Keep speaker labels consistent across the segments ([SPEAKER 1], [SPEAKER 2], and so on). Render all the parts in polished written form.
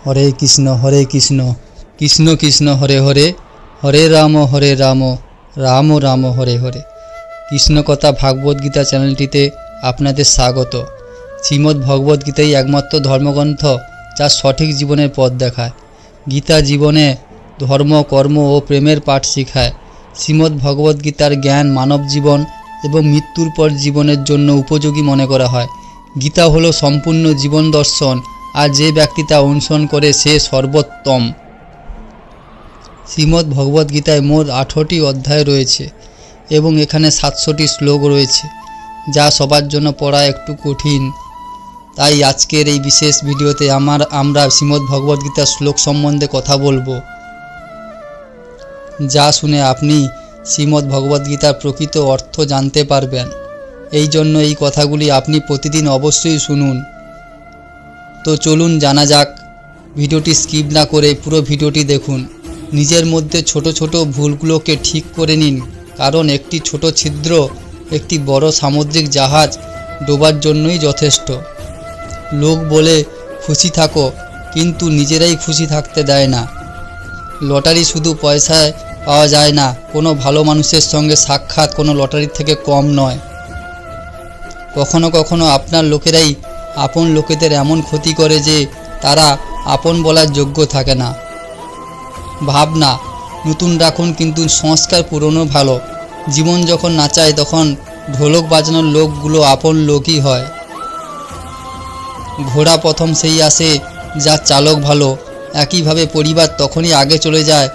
[SPEAKER 1] হরে কৃষ্ণ কৃষ্ণ কৃষ্ণ হরে হরে, হরে রাম রাম রাম হরে হরে। কৃষ্ণকথা ভাগবত গীতা চ্যানেলটিতে আপনাদের স্বাগত। শ্রীমদ্ ভগবত গীতাই একমাত্র ধর্মগ্রন্থ যা সঠিক জীবনের পথ দেখায়। গীতা জীবনে ধর্ম, কর্ম ও প্রেমের পাঠ শেখায়। শ্রীমদ্ ভগবত গীতার জ্ঞান মানব জীবন এবং মৃত্যুর পর জীবনের জন্য উপযোগী মনে করা হয়। গীতা হলো সম্পূর্ণ জীবন দর্শন, আর যে ব্যক্তি তা অনুসরণ করে সে সর্বোত্তম। শ্রীমদ্ ভগবত গীতায় মোট 18টি অধ্যায় রয়েছে এবং এখানে 700টি শ্লোক রয়েছে, যা সবার জন্য পড়া একটু কঠিন। তাই আজকের এই বিশেষ ভিডিওতে আমরা শ্রীমদ্ ভগবত গীতার শ্লোক সম্বন্ধে কথা বলবো, যা শুনে আপনি শ্রীমদ্ ভগবত গীতার প্রকৃত অর্থ জানতে পারবেন। এই জন্য এই কথাগুলি আপনি প্রতিদিন অবশ্যই শুনুন। তো চলুন জানা যাক। ভিডিওটি স্কিপ না করে পুরো ভিডিওটি দেখুন। নিজের মধ্যে ছোট ছোট ভুলগুলোকে ঠিক করে নিন, কারণ একটি ছোট ছিদ্র একটি বড় সামুদ্রিক জাহাজ ডোবার জন্যই যথেষ্ট। লোক বলে খুশি থাকো, কিন্তু নিজেরাই খুশি থাকতে দেয় না। লটারি শুধু পয়সায় পাওয়া যায় না, কোনো ভালো মানুষের সঙ্গে সাক্ষাৎ কোনো লটারির থেকে কম নয়। কখনো কখনো আপনার লোকেরাই আপন লোকেদের এমন ক্ষতি করে যে তারা আপন বলার যোগ্য থাকে না। ভাবনা নতুন রাখুন, কিন্তু সংস্কার পুরনো ভালো। জীবন যখন নাচায় তখন ঢোলক বাজানোর লোকগুলো আপন লোকই হয়। ঘোড়া প্রথম সেই আসে যার চালক ভালো। একইভাবে পরিবার তখনই আগে চলে যায়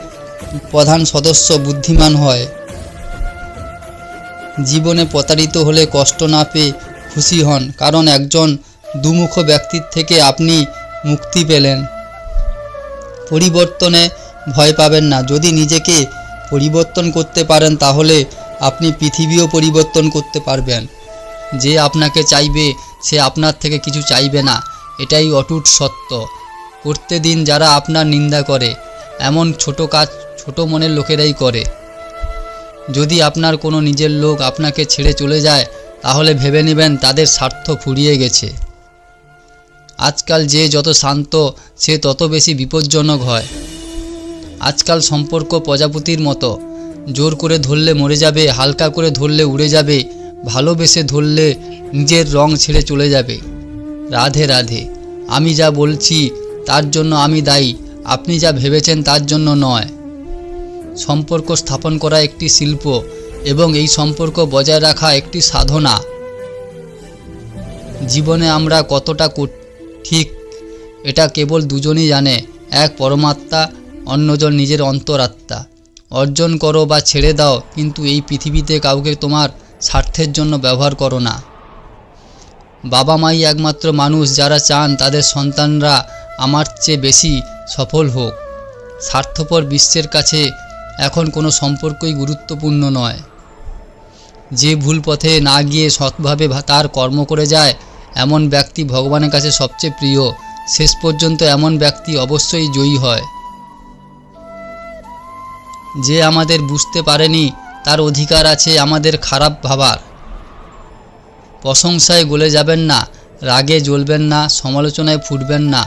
[SPEAKER 1] প্রধান সদস্য বুদ্ধিমান হয়। জীবনে প্রতারিত হলে কষ্ট না পেয়ে খুশি হন, কারণ একজন দুমুখ ব্যক্তির থেকে আপনি মুক্তি পেলেন। পরিবর্তনে ভয় পাবেন না। যদি নিজেকে পরিবর্তন করতে পারেন তাহলে আপনি পৃথিবীও পরিবর্তন করতে পারবেন। যে আপনাকে চাইবে সে আপনার থেকে কিছু চাইবে না, এটাই অটুট সত্য। করতে দিন যারা আপনার নিন্দা করে। এমন ছোট কাজ ছোট মনের লোকেরাই করে। যদি আপনার কোনো নিজের লোক আপনাকে ছেড়ে চলে যায় তাহলে ভেবে নেবেন তাদের স্বার্থ ফুরিয়ে গেছে। আজকাল যে যত শান্ত সে তত বেশি বিপজ্জনক হয়। আজকাল সম্পর্ক প্রজাপতির মতো, জোর করে ধরলে মরে যাবে, হালকা করে ধরলে উড়ে যাবে, ভালোবেসে ধরলে নিজের রং ছেড়ে চলে যাবে। রাধে রাধে। আমি যা বলছি তার জন্য আমি দায়ী, আপনি যা ভেবেছেন তার জন্য নয়। সম্পর্ক স্থাপন করা একটি শিল্প এবং এই সম্পর্ক বজায় রাখা একটি সাধনা। জীবনে আমরা কতটা ঠিক এটা কেবল দুজনই জানে, এক পরমাত্মা, অন্যজন নিজের অন্তরাত্মা। অর্জন করো বা ছেড়ে দাও, কিন্তু এই পৃথিবীতে কাউকে তোমার স্বার্থের জন্য ব্যবহার করো না। বাবা মাই একমাত্র মানুষ যারা চান তাদের সন্তানরা আমার চেয়ে বেশি সফল হোক। স্বার্থপর বিশ্বের কাছে এখন কোনো সম্পর্কই গুরুত্বপূর্ণ নয়। যে ভুল পথে না গিয়ে সৎভাবে তার কর্ম করে যায় এমন ব্যক্তি ভগবানের কাছে সবচেয়ে প্রিয়। শেষ পর্যন্ত এমন ব্যক্তি অবশ্যই জয়ী হয়। যে আমাদের বুঝতে পারেনি তার অধিকার আছে আমাদের খারাপ ভাবার। প্রশংসায় গলে যাবেন না, রাগে জ্বলবেন না, সমালোচনায় ফুটবেন না,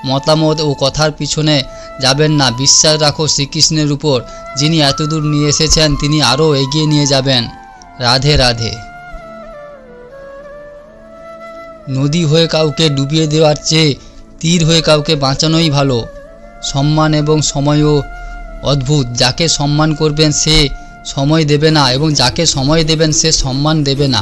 [SPEAKER 1] মতামত ও কথার পিছনে যাবেন না। বিশ্বাস রাখো শ্রীকৃষ্ণের উপর, যিনি এতদূর নিয়ে এসেছেন তিনি আরও এগিয়ে নিয়ে যাবেন। রাধে রাধে। নদী হয়ে কাউকে ডুবিয়ে দেওয়ার চেয়ে তীর হয়ে কাউকে বাঁচানোই ভালো। সম্মান এবং সময়ও অদ্ভুত। যাকে সম্মান করবেন সে সময় দেবে না, এবং যাকে সময় দেবেন সে সম্মান দেবে না।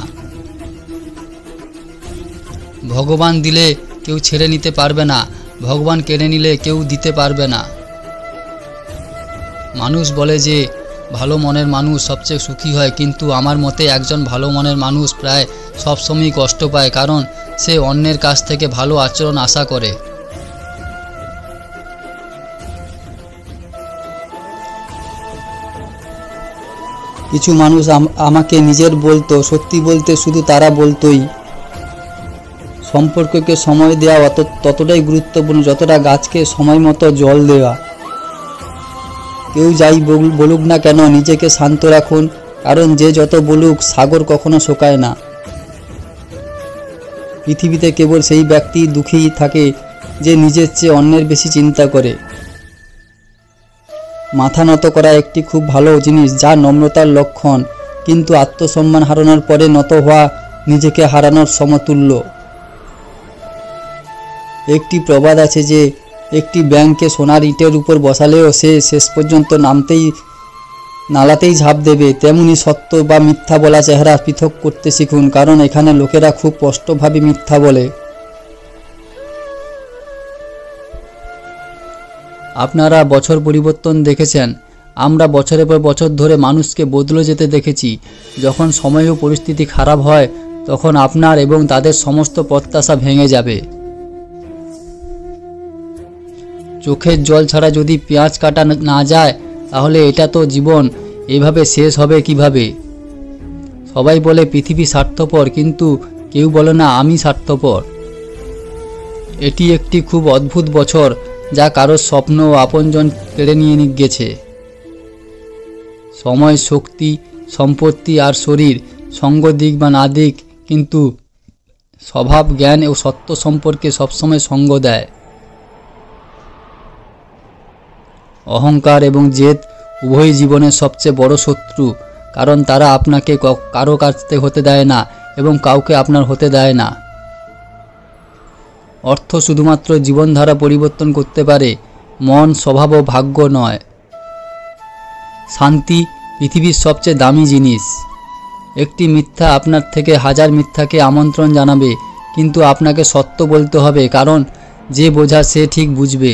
[SPEAKER 1] ভগবান দিলে কেউ ছেড়ে নিতে পারবে না, ভগবান কেড়ে নিলে কেউ দিতে পারবে না। মানুষ বলে যে ভালো মনের মানুষ সবচেয়ে সুখী হয়, কিন্তু আমার মতে একজন ভালো মনের মানুষ প্রায় সবসময়ই কষ্ট পায়, কারণ সে অন্যের কাছ থেকে ভালো আচরণ আশা করে। কিছু মানুষ আমাকে নিজের বলতো, সত্যি বলতে শুধু তারা বলতোই। সম্পর্ককে সময় দেওয়া ততটাই গুরুত্বপূর্ণ যতটা গাছকে সময় মতো জল দেওয়া। কেউ যাই বলুক না কেন নিজেকে শান্ত রাখুন, কারণ যে যত বলুক সাগর কখনো শোকায় না। পৃথিবীতে কেবল সেই ব্যক্তি দুঃখী থাকে যে নিজের চেয়ে অন্যের বেশি চিন্তা করে। মাথা নত করা একটি খুব ভালো জিনিস, যা নম্রতার লক্ষণ, কিন্তু আত্মসম্মান হারানোর পরে নত হওয়া নিজেকে হারানোর সমতুল্য। একটি প্রবাদ আছে যে একটি ব্যাঙকে সোনার ইটের উপর বসালেও সে শেষ পর্যন্ত নালাতেই ঝাঁপ দেবে। তেমনি সত্য বা মিথ্যা বলা চেহারা পৃথক করতে শিখুন, কারণ এখানে লোকেরা খুব স্পষ্টভাবে মিথ্যা বলে। আপনারা বছর পরিবর্তন দেখেছেন, আমরা বছরের পর বছর ধরে মানুষকে বদলে যেতে দেখেছি। যখন সময় ও পরিস্থিতি খারাপ হয় তখন আপনার এবং তাদের সমস্ত প্রত্যাশা ভেঙে যাবে। চোখের জল ছাড়া যদি পেঁয়াজ কাটা না যায় তাহলে এটা তো জীবন এভাবে শেষ হবে কিভাবে? সবাই বলে পৃথিবী স্বার্থপর, কিন্তু কেউ বলে না আমি স্বার্থপর। এটি একটি খুব অদ্ভুত বছর, যা কারোর স্বপ্ন ও আপনজন কেড়ে নিয়ে গেছে। সময়, শক্তি, সম্পত্তি আর শরীর সঙ্গ দিক বা না দিক, কিন্তু স্বভাব, জ্ঞান ও সত্য সম্পর্কে সবসময় সঙ্গ দেয়। অহংকার এবং জেদ উভয়ই জীবনের সবচেয়ে বড় শত্রু, কারণ তারা আপনাকে কারো কাছে হতে দেয় না এবং কাউকে আপনার হতে দেয় না। অর্থ শুধুমাত্র জীবনধারা পরিবর্তন করতে পারে, মন, স্বভাব ও ভাগ্য নয়। শান্তি পৃথিবীর সবচেয়ে দামি জিনিস। একটি মিথ্যা আপনার থেকে হাজার মিথ্যাকে আমন্ত্রণ জানাবে, কিন্তু আপনাকে সত্য বলতে হবে, কারণ যে বোঝা সে ঠিক বুঝবে।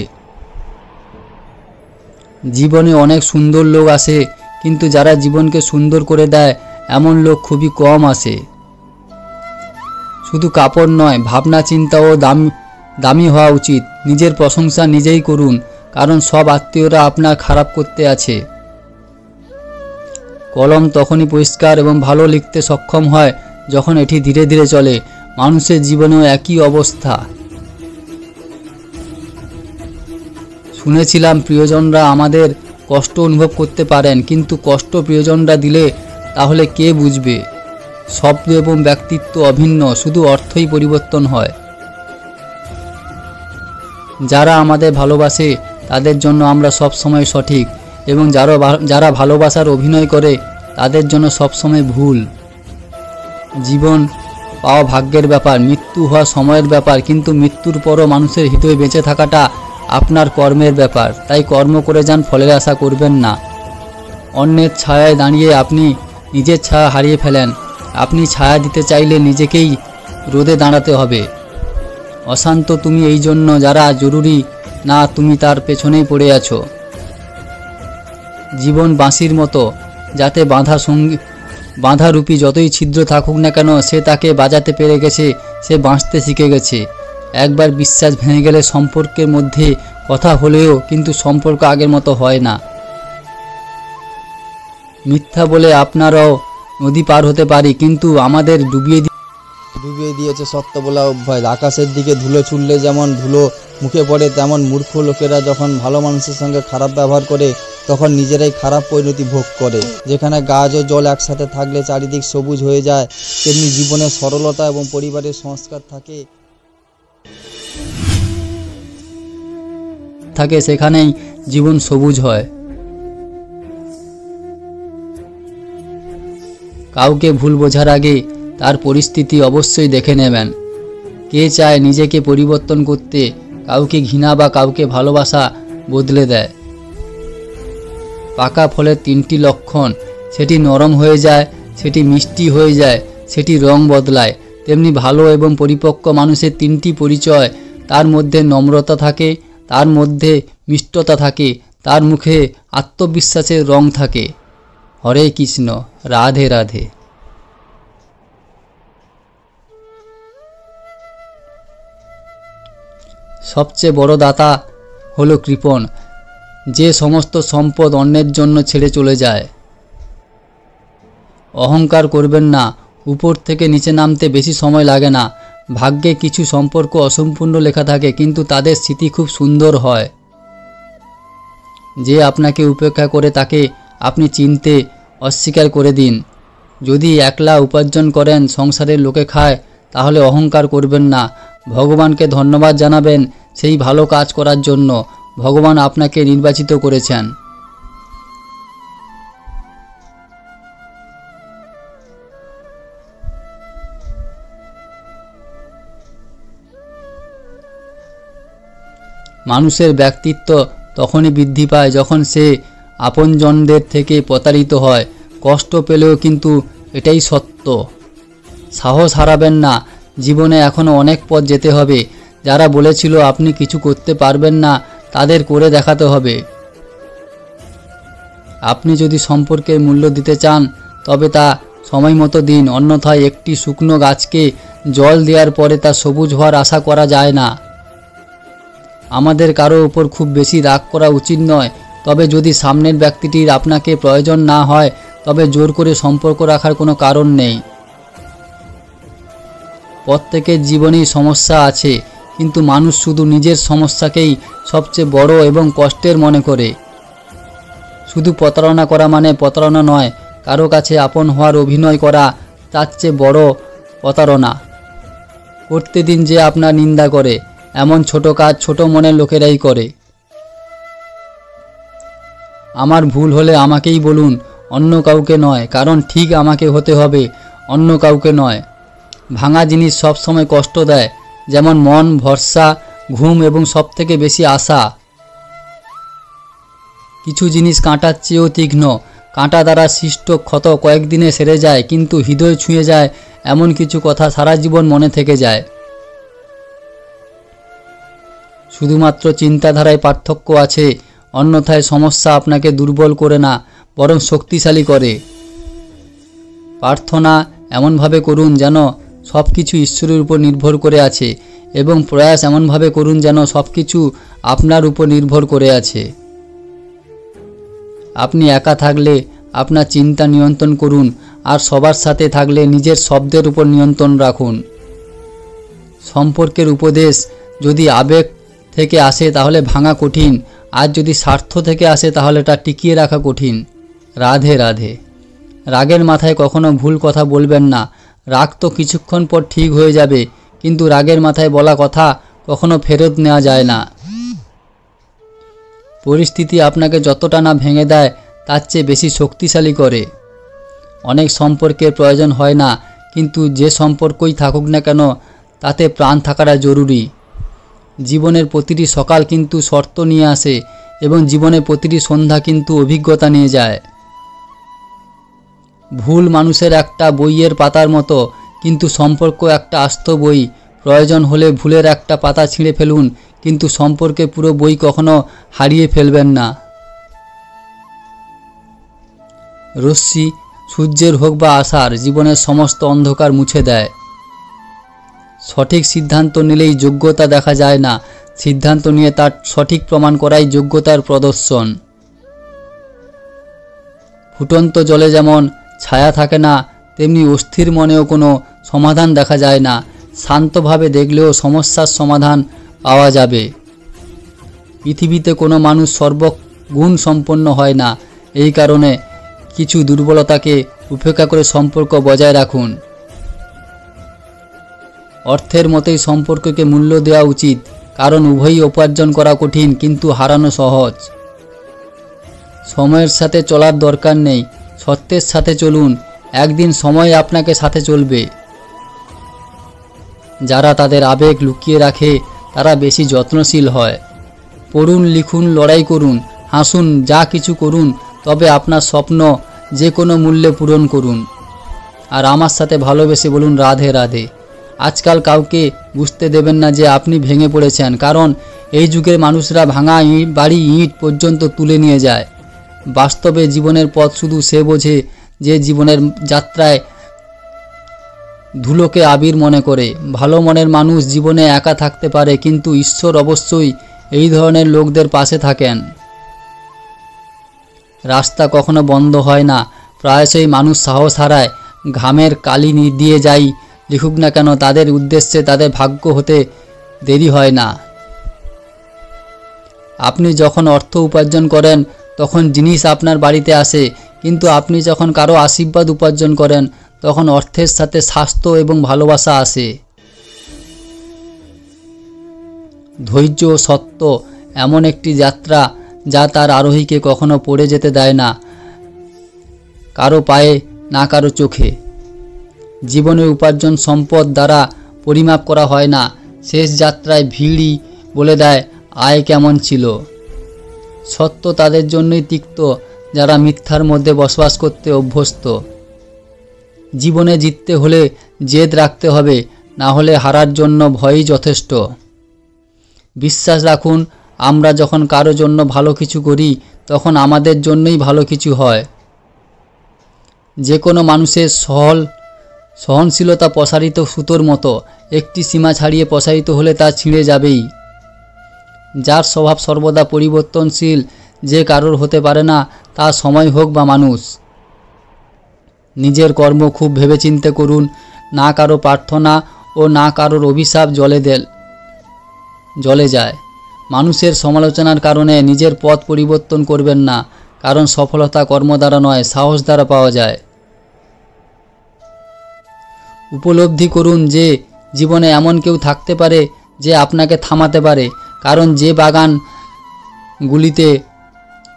[SPEAKER 1] জীবনে অনেক সুন্দর লোক আসে, কিন্তু যারা জীবনকে সুন্দর করে দেয় এমন লোক খুবই কম আসে। শুধু কাপড় নয়, ভাবনা চিন্তাও দামি হওয়া উচিত। নিজের প্রশংসা নিজেই করুন, কারণ সব আত্মীয়রা আপনার খারাপ করতে আছে। কলম তখনই পরিষ্কার এবং ভালো লিখতে সক্ষম হয় যখন এটি ধীরে ধীরে চলে। মানুষের জীবনেও একই অবস্থা। শুনেছিলাম প্রিয়জনরা আমাদের কষ্ট অনুভব করতে পারেন, কিন্তু কষ্ট প্রিয়জনরা দিলে তাহলে কে বুঝবে? শব্দ এবং ব্যক্তিত্ব অভিন্ন, শুধু অর্থই পরিবর্তন হয়। যারা আমাদের ভালোবাসে তাদের জন্য আমরা সব সময় সঠিক, এবং যারা ভালোবাসার অভিনয় করে তাদের জন্য সবসময় ভুল। জীবন পাওয়া ভাগ্যের ব্যাপার, মৃত্যু হওয়া সময়ের ব্যাপার, কিন্তু মৃত্যুর পরও মানুষের হৃদয়ে বেঁচে থাকাটা আপনার কর্মের ব্যাপার। তাই কর্ম করে যান, ফলের আশা করবেন না। অন্যের ছায়ায় দাঁড়িয়ে আপনি নিজের ছায়া হারিয়ে ফেলেন। আপনি ছায়া দিতে চাইলে নিজেকেই রোদে দাঁড়াতে হবে। অশান্ত তুমি এই জন্য যারা জরুরি না তুমি তার পেছনেই পড়ে আছো। জীবন বাঁশির মতো, যাতে বাঁধারূপী যতই ছিদ্র থাকুক না কেন, সে তাকে বাজাতে পেরে গেছে, সে বাঁচতে শিখে গেছে। একবার বিশ্বাস ভেঙে গেলে সম্পর্কের মধ্যে কথা হলেও কিন্তু সম্পর্ক আগের মতো হয় না। মিথ্যা বলে আপনারাও নদী পার হতে পারি, কিন্তু আমাদের ডুবিয়ে দিয়েছে সত্য বলা অভ্যাস। আকাশের দিকে ধুলো ছুড়লে যেমন ধুলো মুখে পড়ে, তেমন মূর্খ লোকেরা যখন ভালো মানুষের সঙ্গে খারাপ ব্যবহার করে তখন নিজেরাই খারাপ পরিণতি ভোগ করে। যেখানে গাছ ও জল একসাথে থাকলে চারিদিক সবুজ হয়ে যায়, তেমনি জীবনের সরলতা এবং পরিবারের সংস্কার থাকে সেখানেই জীবন সবুজ হয়। কাউকে ভুল বোঝার আগে তার পরিস্থিতি অবশ্যই দেখে নেবেন। কে চায় নিজেকে পরিবর্তন করতে? কাউকে ঘৃণা বা কাউকে ভালোবাসা বদলে দেয়। পাকা ফলের 3টি লক্ষণ, সেটি নরম হয়ে যায়, সেটি মিষ্টি হয়ে যায়, সেটি রং বদলায়। তেমনি ভালো এবং পরিপক্ক মানুষের 3টি পরিচয়। তার মধ্যে নম্রতা থাকে, তার মধ্যে মিষ্টতা থাকে, তার মুখে আত্মবিশ্বাসের রং থাকে। হরে কৃষ্ণ, রাধে রাধে। সবচেয়ে বড় দাতা হলো কৃপণ, যে সমস্ত সম্পদ অন্যের জন্য ছেড়ে চলে যায়। অহংকার করবেন না, উপর থেকে নিচে নামতে বেশি সময় লাগে না। ভাগ্যে কিছু সম্পর্ক অসম্পূর্ণ লেখা থাকে, কিন্তু তাদের স্মৃতি খুব সুন্দর হয়। যে আপনাকে উপেক্ষা করে তাকে আপনি চিনতে অস্বীকার করে দিন। যদি একলা উপার্জন করেন, সংসারের লোকে খায়, তাহলে অহংকার করবেন না। ভগবানকে ধন্যবাদ জানাবেন সেই ভালো কাজ করার জন্য ভগবান আপনাকে নির্বাচিত করেছেন। মানুষের ব্যক্তিত্ব তখনই বৃদ্ধি পায় যখন সে আপনজনদের থেকে প্রতারিত হয়। কষ্ট পেলেও কিন্তু এটাই সত্য। সাহস হারাবেন না, জীবনে এখনও অনেক পথ যেতে হবে। যারা বলেছিল আপনি কিছু করতে পারবেন না, তাদের করে দেখাতে হবে। আপনি যদি সম্পর্কের মূল্য দিতে চান তবে তা সময় মতো দিন, অন্যথায় একটি শুকনো গাছকে জল দেওয়ার পরে তা সবুজ হওয়ার আশা করা যায় না। আমাদের কারো উপর খুব বেশি রাগ করা উচিত নয়, তবে যদি সামনের ব্যক্তিটির আপনাকে প্রয়োজন না হয় তবে জোর করে সম্পর্ক রাখার কোনো কারণ নেই। প্রত্যেকের জীবনেই সমস্যা আছে, কিন্তু মানুষ শুধু নিজের সমস্যাকেই সবচেয়ে বড় এবং কষ্টের মনে করে। শুধু প্রতারণা করা মানে প্রতারণা নয়, কারো কাছে আপন হওয়ার অভিনয় করা তার চেয়ে বড় প্রতারণা। করতে দিন যে আপনার নিন্দা করে, এমন ছোট কাজ ছোট মনের লোকেরাই করে। আমার ভুল হলে আমাকেই বলুন, অন্য কাউকে নয়, কারণ ঠিক আমাকে হতে হবে, অন্য কাউকে নয়। ভাঙা জিনিস সবসময় কষ্ট দেয়, যেমন মন, ভরসা, ঘুম এবং সবথেকে বেশি আশা। কিছু জিনিস কাঁটার চেয়েও তীক্ষ্ণ। কাঁটা দ্বারা সৃষ্ট ক্ষত কয়েকদিনে সেরে যায়, কিন্তু হৃদয় ছুঁয়ে যায় এমন কিছু কথা সারা জীবন মনে থেকে যায়। শুধুমাত্র চিন্তাধারায় পার্থক্য আছে, অন্যথায় সমস্যা আপনাকে দুর্বল করে না, বরং শক্তিশালী করে। প্রার্থনা এমনভাবে করুন যেন সব কিছু ঈশ্বরের উপর নির্ভর করে আছে, এবং প্রয়াস এমনভাবে করুন যেন সব কিছু আপনার উপর নির্ভর করে আছে। আপনি একা থাকলে আপনার চিন্তা নিয়ন্ত্রণ করুন, আর সবার সাথে থাকলে নিজের শব্দের উপর নিয়ন্ত্রণ রাখুন। সম্পর্কের উপদেশ যদি আবেগ থেকে আসে তাহলে ভাঙা কঠিন, আর যদি স্বার্থ থেকে আসে তাহলে তা টিকিয়ে রাখা কঠিন। রাধে রাধে। রাগের মাথায় কখনো ভুল কথা বলবেন না। রাগ তো কিছুক্ষণ পর ঠিক হয়ে যাবে, কিন্তু রাগের মাথায় বলা কথা কখনো ফেরত নেওয়া যায় না। পরিস্থিতি আপনাকে যতটা না ভেঙে দেয় তার চেয়ে বেশি শক্তিশালী করে। অনেক সম্পর্কের প্রয়োজন হয় না, কিন্তু যে সম্পর্কই থাকুক না কেন তাতে প্রাণ থাকাটা জরুরি। জীবনের প্রতিটি সকাল কিন্তু শর্ত নিয়ে আসে, এবং জীবনের প্রতিটি সন্ধ্যা কিন্তু অভিজ্ঞতা নিয়ে যায়। ভুল মানুষের একটা বইয়ের পাতার মতো, কিন্তু সম্পর্ক একটা আস্ত বই। প্রয়োজন হলে ভুলের একটা পাতা ছিঁড়ে ফেলুন, কিন্তু সম্পর্কে পুরো বই কখনো হারিয়ে ফেলবেন না। রশ্মি সূর্যের হোক বা আশার, জীবনের সমস্ত অন্ধকার মুছে দেয়। সঠিক সিদ্ধান্ত নিলেই যোগ্যতা দেখা যায় না, সিদ্ধান্ত নিয়ে তার সঠিক প্রমাণ করাই যোগ্যতার প্রদর্শন। ফুটন্ত জলে যেমন ছায়া থাকে না, তেমনি অস্থির মনেও কোনো সমাধান দেখা যায় না। শান্তভাবে দেখলেও সমস্যার সমাধান পাওয়া যাবে। পৃথিবীতে কোনো মানুষ সর্বগুণ সম্পন্ন হয় না, এই কারণে কিছু দুর্বলতাকে উপেক্ষা করে সম্পর্ক বজায় রাখুন। অর্থের মতোই সম্পর্ককে মূল্য দেওয়া উচিত, কারণ উভয়ই উপার্জন করা কঠিন কিন্তু হারানো সহজ। সময়ের সাথে চলার দরকার নেই, সত্যের সাথে চলুন, একদিন সময় আপনাকে সাথে চলবে। যারা তাদের আবেগ লুকিয়ে রাখে তারা বেশি যত্নশীল হয়। পড়ুন, লিখুন, লড়াই করুন, হাসুন, যা কিছু করুন, তবে আপনার স্বপ্ন যে কোনো মূল্যে পূরণ করুন। আর আমার সাথে ভালোবেসে বলুন রাধে রাধে। আজকাল কাউকে বুঝতে দেবেন না যে আপনি ভেঙে পড়েছেন, কারণ এই যুগের মানুষরা ভাঙা বাড়ি ইট পর্যন্ত তুলে নিয়ে যায়। বাস্তবে জীবনের পথ শুধু সে বোঝে যে জীবনের যাত্রায় ধুলোকে আবির মনে করে। ভালো মনের মানুষ জীবনে একা থাকতে পারে, কিন্তু ঈশ্বর অবশ্যই এই ধরনের লোকদের পাশে থাকেন। রাস্তা কখনো বন্ধ হয় না, প্রায়শই মানুষ সাহস হারায়। ঘামের কালি দিয়ে যাই লিখুক না কেন, তাদের উদ্দেশ্যে তাদের ভাগ্য হতে দেরি হয় না। আপনি যখন অর্থ উপার্জন করেন তখন জিনিস আপনার বাড়িতে আসে, কিন্তু আপনি যখন কারো আশীর্বাদ উপার্জন করেন তখন অর্থের সাথে স্বাস্থ্য এবং ভালোবাসা আসে। ধৈর্য ও সত্য এমন একটি যাত্রা যা তার আরোহীকে কখনো পড়ে যেতে দেয় না কারো পায়ে না কারো চোখে। জীবনের উপার্জন সম্পদ দ্বারা পরিমাপ করা হয় না, শেষ যাত্রায় ভিড়ই বলে দেয় আয় কেমন ছিল। সত্য তাদের জন্যই তিক্ত যারা মিথ্যার মধ্যে বসবাস করতে অভ্যস্ত। জীবনে জিততে হলে জেদ রাখতে হবে, না হলে হারার জন্য ভয়ই যথেষ্ট। বিশ্বাস রাখুন, আমরা যখন কারো জন্য ভালো কিছু করি তখন আমাদের জন্যই ভালো কিছু হয়। যে কোনো মানুষের সহনশীলতা প্রসারিত সুতোর মতো, একটি সীমা ছাড়িয়ে প্রসারিত হলে তা ছিঁড়ে যাবেই। যার স্বভাব সর্বদা পরিবর্তনশীল, যে কারোর হতে পারে না, তা সময় হোক বা মানুষ। নিজের কর্ম খুব ভেবেচিন্তে করুন, না কারো প্রার্থনা ও না কারোর অভিশাপ জলে যায়। মানুষের সমালোচনার কারণে নিজের পথ পরিবর্তন করবেন না, কারণ সফলতা কর্ম দ্বারা নয়, সাহস দ্বারা পাওয়া যায়। উপলব্ধি করুন যে জীবনে এমন কেউ থাকতে পারে যে আপনাকে থামাতে পারে, কারণ যে বাগানগুলিতে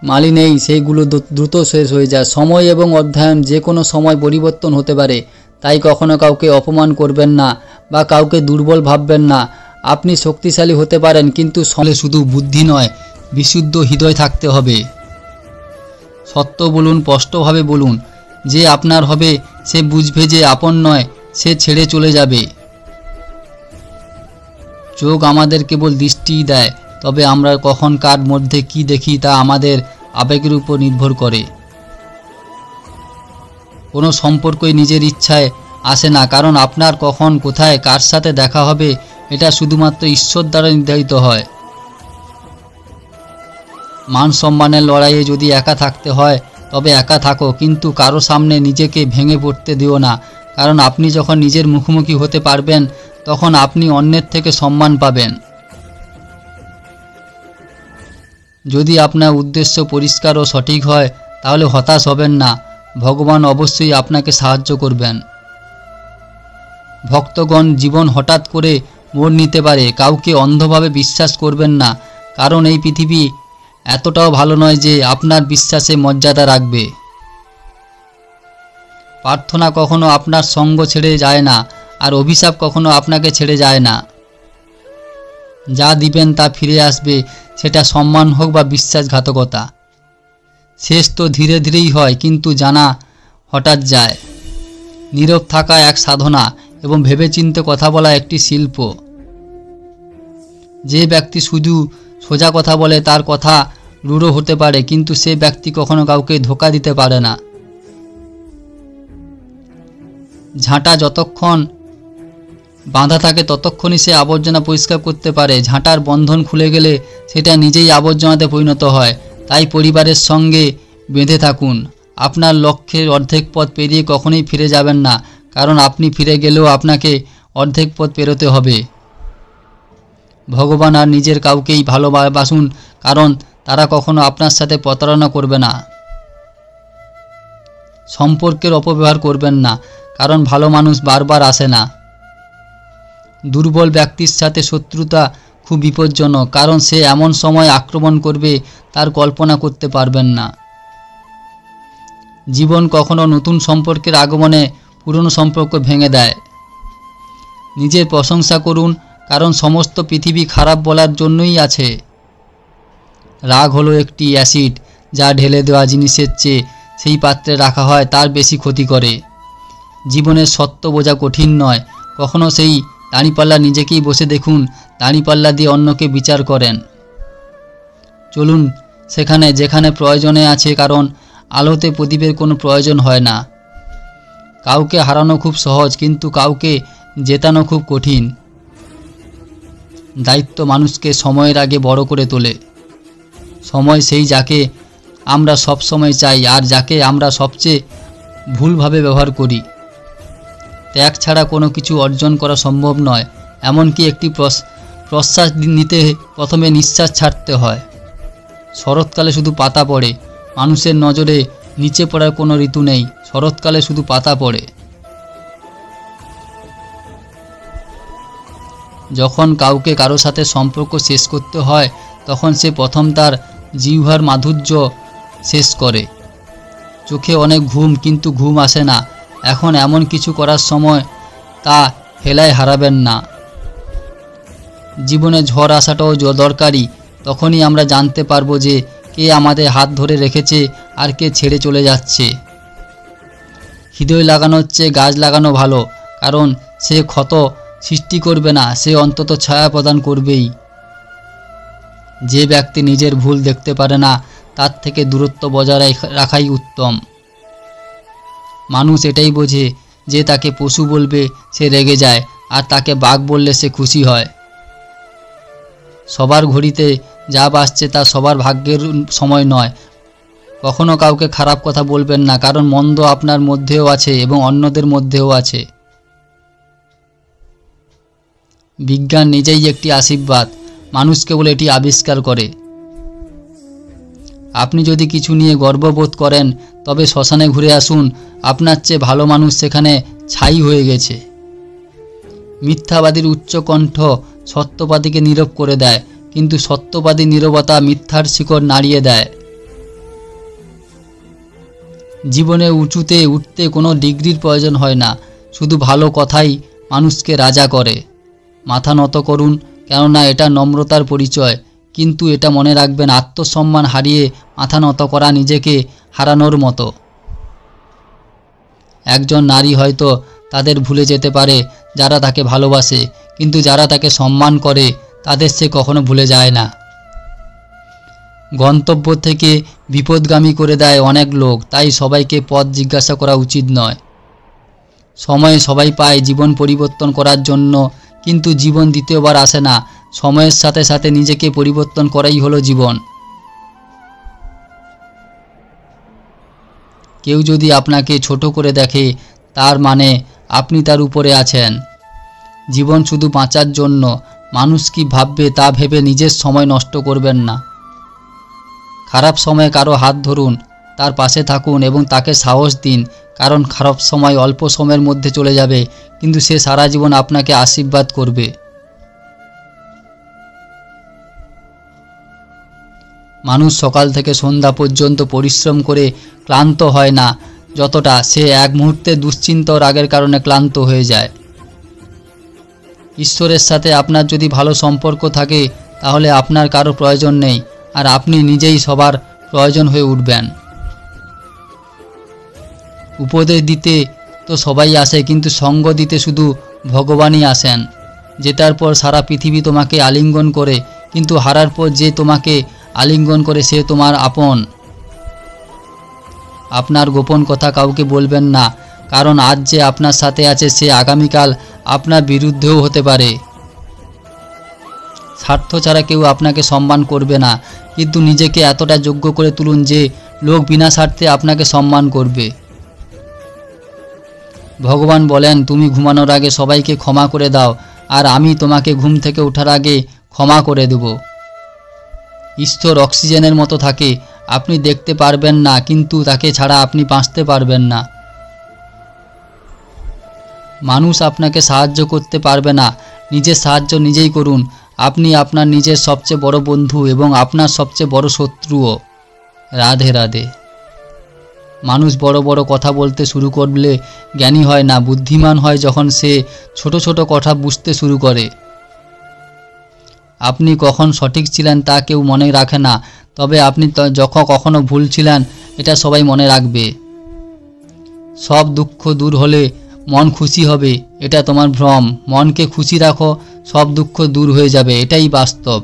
[SPEAKER 1] মালি নেই সেইগুলো দ্রুত শেষ হয়ে যায়। সময় এবং অধ্যয়ন যে কোনো সময় পরিবর্তন হতে পারে, তাই কখনো কাউকে অপমান করবেন না বা কাউকে দুর্বল ভাববেন না। আপনি শক্তিশালী হতে পারেন, কিন্তু শুধু বুদ্ধি নয়, বিশুদ্ধ হৃদয় থাকতে হবে। সত্য বলুন, স্পষ্টভাবে বলুন। যে আপনার হবে সে বুঝবে যে আপন নয়, সে ছেড়ে চলে যাবে। চোখ আমাদের কেবল দৃষ্টিই দেয়, তবে আমরা কখন কার মধ্যে কি দেখি তা আমাদের আবেগের উপর নির্ভর করে। কোনো সম্পর্কই নিজের ইচ্ছায় আসে না, কারণ আপনার কখন কোথায় কার সাথে দেখা হবে এটা শুধুমাত্র ঈশ্বর দ্বারা নির্ধারিত হয়। মান সম্মানের লড়াইয়ে যদি একা থাকতে হয় তবে একা থাকো, কিন্তু কারো সামনে নিজেকে ভেঙে পড়তে দিও না, কারণ আপনি যখন নিজের মুখোমুখি হতে পারবেন তখন আপনি অন্যের থেকে সম্মান পাবেন। যদি আপনার উদ্দেশ্য পরিষ্কার ও সঠিক হয় তাহলে হতাশ হবেন না, ভগবান অবশ্যই আপনাকে সাহায্য করবেন। ভক্তগণ, জীবন হঠাৎ করে মোড় নিতে পারে, কাউকে অন্ধভাবে বিশ্বাস করবেন না, কারণ এই পৃথিবী এতটাও ভালো নয় যে আপনার বিশ্বাসে মর্যাদা রাখবে। প্রার্থনা কখনো আপনার সঙ্গ ছেড়ে যায় না, আর অভিশাপ কখনো আপনাকে ছেড়ে যায় না। যা দিবেন তা ফিরে আসবে, সেটা সম্মান হোক বা বিশ্বাসঘাতকতা। শেষ তো ধীরে ধীরেই হয়, কিন্তু জানা হঠাৎ যায়। নীরব থাকা এক সাধনা এবং ভেবেচিন্তে কথা বলা একটি শিল্প। যে ব্যক্তি শুধু সোজা কথা বলে তার কথা রূঢ় হতে পারে, কিন্তু সে ব্যক্তি কখনো কাউকে ধোঁকা দিতে পারে না। ঝাঁটা যতক্ষণ বাঁধা থাকে ততক্ষণই সে আবর্জনা পরিষ্কার করতে পারে। ঝাঁটার বন্ধন খুলে গেলে সেটা নিজেই আবর্জনাতে পরিণত হয়। তাই পরিবারের সঙ্গে বেঁধে থাকুন। আপনার লক্ষ্যের অর্ধেক পথ পেরিয়ে কখনোই ফিরে যাবেন না, কারণ আপনি ফিরে গেলেও আপনাকে অর্ধেক পথ পেরোতে হবে। ভগবান আর নিজের কাউকেই ভালোবাসুন, কারণ তারা কখনো আপনার সাথে প্রতারণা করবে না। সম্পর্কের অপব্যবহার করবেন না, কারণ ভালো মানুষ বারবার আসে না। দুর্বল ব্যক্তির সাথে শত্রুতা খুব বিপজ্জনক, কারণ সে এমন সময় আক্রমণ করবে তার কল্পনা করতে পারবেন না। জীবন কখনো নতুন সম্পর্কের আগমনে পুরনো সম্পর্ক ভেঙে দেয়। নিজের প্রশংসা করুন, কারণ সমস্ত পৃথিবী খারাপ বলার জন্যই আছে। রাগ হলো একটি অ্যাসিড, যা ঢেলে দেওয়া জিনিসের চেয়ে সেই পাত্রে রাখা হয় তার বেশি ক্ষতি করে। জীবনের সত্য বোঝা কঠিন নয়। কখনো সেই দাঁড়িপাল্লা নিজেকেই বসে দেখুন, দাঁড়িপাল্লা দিয়ে অন্যকে বিচার করেন। চলুন সেখানে যেখানে প্রয়োজনে আছে, কারণ আলোতে প্রদীপের কোনো প্রয়োজন হয় না। কাউকে হারানো খুব সহজ, কিন্তু কাউকে জেতানো খুব কঠিন। দায়িত্ব মানুষকে সময়ের আগে বড় করে তোলে। সময় সেই যাকে আমরা সব সময় চাই, আর যাকে আমরা সবচেয়ে ভুলভাবে ব্যবহার করি। ত্যাগ ছাড়া কোনো কিছু অর্জন করা সম্ভব নয়। এমনকি একটি প্রশ্বাস নিতে প্রথমে নিঃশ্বাস ছাড়তে হয়। শরৎকালে শুধু পাতা পড়ে, মানুষের নজরে নিচে পড়ার কোনো ঋতু নেই। শরৎকালে শুধু পাতা পড়ে। যখন কাউকে কারো সাথে সম্পর্ক শেষ করতে হয় তখন সে প্রথম তার জিহ্বার মাধুর্য শেষ করে। চোখে অনেক ঘুম, কিন্তু ঘুম আসে না। এখন এমন কিছু করার সময়, তা হেলায় হারাবেন না। জীবনে ঝড় আসাটাও দরকারি। তখনই আমরা জানতে পারবো যে কে আমাদের হাত ধরে রেখেছে আর কে ছেড়ে চলে যাচ্ছে। হৃদয় লাগানোর চেয়ে গাছ লাগানো ভালো, কারণ সে ক্ষত সৃষ্টি করবে না, সে অন্তত ছায়া প্রদান করবেই। যে ব্যক্তি নিজের ভুল দেখতে পারে না, তার থেকে দূরত্ব বজায় রাখাই উত্তম। মানুষ এটাই বোঝে যে তাকে পশু বলবে সে রেগে যায়, আর তাকে বাঘ বললে সে খুশি হয়। সবার ঘড়িতে যা বাসছে তা সবার ভাগ্যের সময় নয়। কখনো কাউকে খারাপ কথা বলবেন না, কারণ মন্দ আপনার মধ্যেও আছে এবং অন্যদের মধ্যেও আছে। বিজ্ঞান নিজেই একটি আশীর্বাদ, মানুষ কেবল এটি আবিষ্কার করে। আপনি যদি কিছু নিয়ে গর্ববোধ করেন তবে শ্মশানে ঘুরে আসুন, আপনার চেয়ে ভালো মানুষ সেখানে ছাই হয়ে গেছে। মিথ্যাবাদীর উচ্চকণ্ঠ সত্যবাদীকে নীরব করে দেয়, কিন্তু সত্যবাদী নীরবতা মিথ্যার শিকড় নাড়িয়ে দেয়। জীবনে উঁচুতে উঠতে কোনো ডিগ্রির প্রয়োজন হয় না, শুধু ভালো কথাই মানুষকে রাজা করে। মাথা নত করুন, কেননা এটা নম্রতার পরিচয়। কিন্তু এটা মনে রাখবেন, আত্মসম্মান হারিয়ে মাথা নত করা নিজেকে হারানোর মতো। একজন নারী হয়তো তাদের ভুলে যেতে পারে যারা তাকে ভালোবাসে, কিন্তু যারা তাকে সম্মান করে তাদের সে কখনো ভুলে যায় না। গন্তব্য থেকে বিপদগামী করে দেয় অনেক লোক, তাই সবাইকে পথ জিজ্ঞাসা করা উচিত নয়। সময়ে সবাই পায় জীবন পরিবর্তন করার জন্য, কিন্তু জীবন দ্বিতীয়বার আসে না। সময়ের সাথে সাথে নিজেকে পরিবর্তন করাই হলো জীবন। কেউ যদি আপনাকে ছোট করে দেখে, তার মানে আপনি তার উপরে আছেন। জীবন শুধু বাঁচার জন্য, মানুষ কি ভাববে তা ভেবে নিজের সময় নষ্ট করবেন না। খারাপ সময়ে কারো হাত ধরুন, তার পাশে থাকুন এবং তাকে সাহস দিন, কারণ খারাপ সময় অল্প সময়ের মধ্যে চলে যাবে, কিন্তু সে সারা জীবন আপনাকে আশীর্বাদ করবে। মানুষ সকাল থেকে সন্ধ্যা পর্যন্ত পরিশ্রম করে ক্লান্ত হয় না যতটা সে এক মুহূর্তে দুশ্চিন্তা ও রাগের কারণে ক্লান্ত হয়ে যায়। ঈশ্বরের সাথে আপনার যদি ভালো সম্পর্ক থাকে, তাহলে আপনার কারো প্রয়োজন নেই, আর আপনি নিজেই সবার প্রয়োজন হয়ে উঠবেন। উপদেশ দিতে তো সবাই আসে, কিন্তু সঙ্গ দিতে শুধু ভগবানই আসেন। জেতার পর সারা পৃথিবী তোমাকে আলিঙ্গন করে, কিন্তু হারার পর যে তোমাকে আলিঙ্গন করে সে তোমার আপন। আপনার গোপন কথা কাউকে বলবেন না, কারণ আজ যে আপনার সাথে আছে সে আগামীকাল আপনার বিরুদ্ধেও হতে পারে। স্বার্থ ছাড়া কেউ আপনাকে সম্মান করবে না, কিন্তু নিজেকে এতটা যোগ্য করে তুলুন যে লোক বিনা স্বার্থে আপনাকে সম্মান করবে। ভগবান বলেন, তুমি ঘুমানোর আগে সবাইকে ক্ষমা করে দাও, আর আমি তোমাকে ঘুম থেকে ওঠার আগে ক্ষমা করে দেব। ঈশ্বর অক্সিজেনের মতো থাকে, আপনি দেখতে পারবেন না, কিন্তু তাকে ছাড়া আপনি বাঁচতে পারবেন না। মানুষ আপনাকে সাহায্য করতে পারবে না, নিজের সাহায্য নিজেই করুন। আপনি আপনার নিজের সবচেয়ে বড় বন্ধু এবং আপনার সবচেয়ে বড় শত্রুও। রাধে রাধে। মানুষ বড় বড় কথা বলতে শুরু করলে জ্ঞানী হয় না, বুদ্ধিমান হয় যখন সে ছোট ছোট কথা বুঝতে শুরু করে। আপনি কখন সঠিক ছিলেন তা কেউ মনে রাখে না, তবে আপনি যখন কখনো ভুল ছিলেন এটা সবাই মনে রাখবে। সব দুঃখ দূর হলে মন খুশি হবে, এটা তোমার ভ্রম। মনকে খুশি রাখো, সব দুঃখ দূর হয়ে যাবে, এটাই বাস্তব।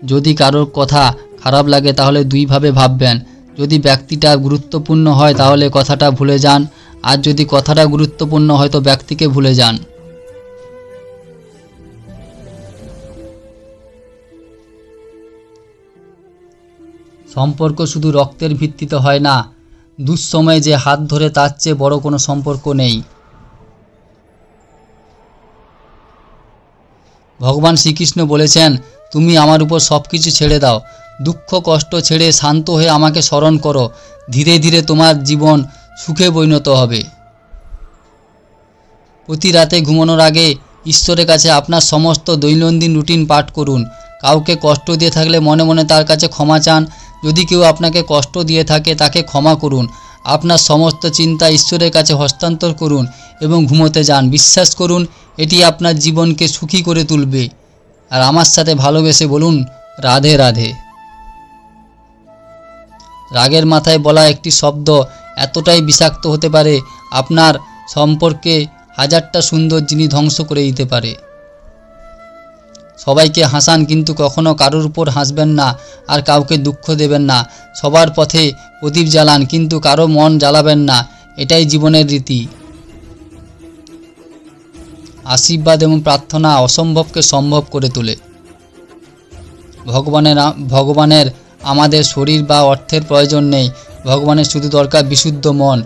[SPEAKER 1] যদি কারোর কথা খারাপ লাগে তাহলে দুইভাবে ভাববেন। যদি ব্যক্তিটা গুরুত্বপূর্ণ হয় তাহলে কথাটা ভুলে যান, আর যদি কথাটা গুরুত্বপূর্ণ হয় তো ব্যক্তিকে ভুলে যান। সম্পর্ক শুধু রক্তের ভিত্তিতে হয় না, দুঃসময়ে যে হাত ধরে তার চেয়ে বড় কোনো সম্পর্ক নেই। ভগবান শ্রীকৃষ্ণ বলেছেন, তুমি আমার উপর সব কিছু ছেড়ে দাও, দুঃখ কষ্ট ছেড়ে শান্ত হয়ে আমাকে স্মরণ করো, ধীরে ধীরে তোমার জীবন সুখে পরিণত হবে। প্রতি রাতে ঘুমানোর আগে ঈশ্বরের কাছে আপনার সমস্ত দৈনন্দিন রুটিন পাঠ করুন। কাউকে কষ্ট দিয়ে থাকলে মনে মনে তার কাছে ক্ষমা চান। যদি কেউ আপনাকে কষ্ট দিয়ে থাকে তাকে ক্ষমা করুন। আপনার সমস্ত চিন্তা ঈশ্বরের কাছে হস্তান্তর করুন এবং ঘুমোতে যান। বিশ্বাস করুন, এটি আপনার জীবনকে সুখী করে তুলবে। আর আমার সাথে ভালোবেসে বলুন, রাধে রাধে। রাগের মাথায় বলা একটি শব্দ এতটাই বিষাক্ত হতে পারে, আপনার সম্পর্কে হাজারটা সুন্দর জিনিস ধ্বংস করে দিতে পারে। সবাইকে হাসান, কিন্তু কখনো কারোর উপর হাসবেন না আর কাউকে দুঃখ দেবেন না। সবার পথে প্রদীপ জ্বালান, কিন্তু কারো মন জ্বালাবেন না। এটাই জীবনের রীতি। আশীর্বাদ এবং প্রার্থনা অসম্ভবকে সম্ভব করে তোলে। ভগবানের আমাদের শরীর বা অর্থের প্রয়োজন নেই। ভগবানের শুধু দরকার বিশুদ্ধ মন।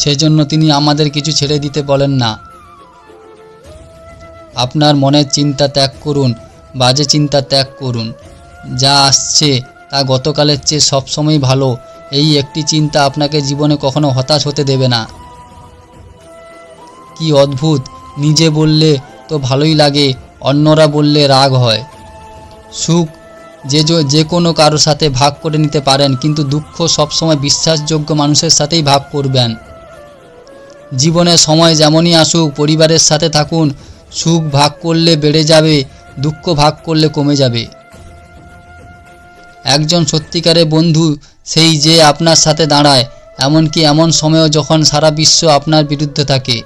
[SPEAKER 1] সেজন্য তিনি আমাদের কিছু ছেড়ে দিতে বলেন না। আপনার মনের চিন্তা ত্যাগ করুন, বাজে চিন্তা ত্যাগ করুন। যা আসছে তা গতকালের চেয়ে সবসময় ভালো। এই একটি চিন্তা আপনাকে জীবনে কখনো হতাশ হতে দেবে না। কি অদ্ভুত, নিজে বললে তো ভালোই লাগে, অন্যরা বললে রাগ হয়। সুখ যে কোনো কারোর সাথে ভাগ করে নিতে পারেন, কিন্তু দুঃখ সবসময় বিশ্বাসযোগ্য মানুষের সাথেই ভাগ করবেন। জীবনে সময় যেমনই আসুক, পরিবারের সাথে থাকুন। সুখ ভাগ করলে বেড়ে যাবে, দুঃখ ভাগ করলে কমে যাবে। একজন সত্যিকারের বন্ধু সেই যে আপনার সাথে দাঁড়ায়, এমনকি এমন সময়ও যখন সারা বিশ্ব আপনার বিরুদ্ধে থাকে।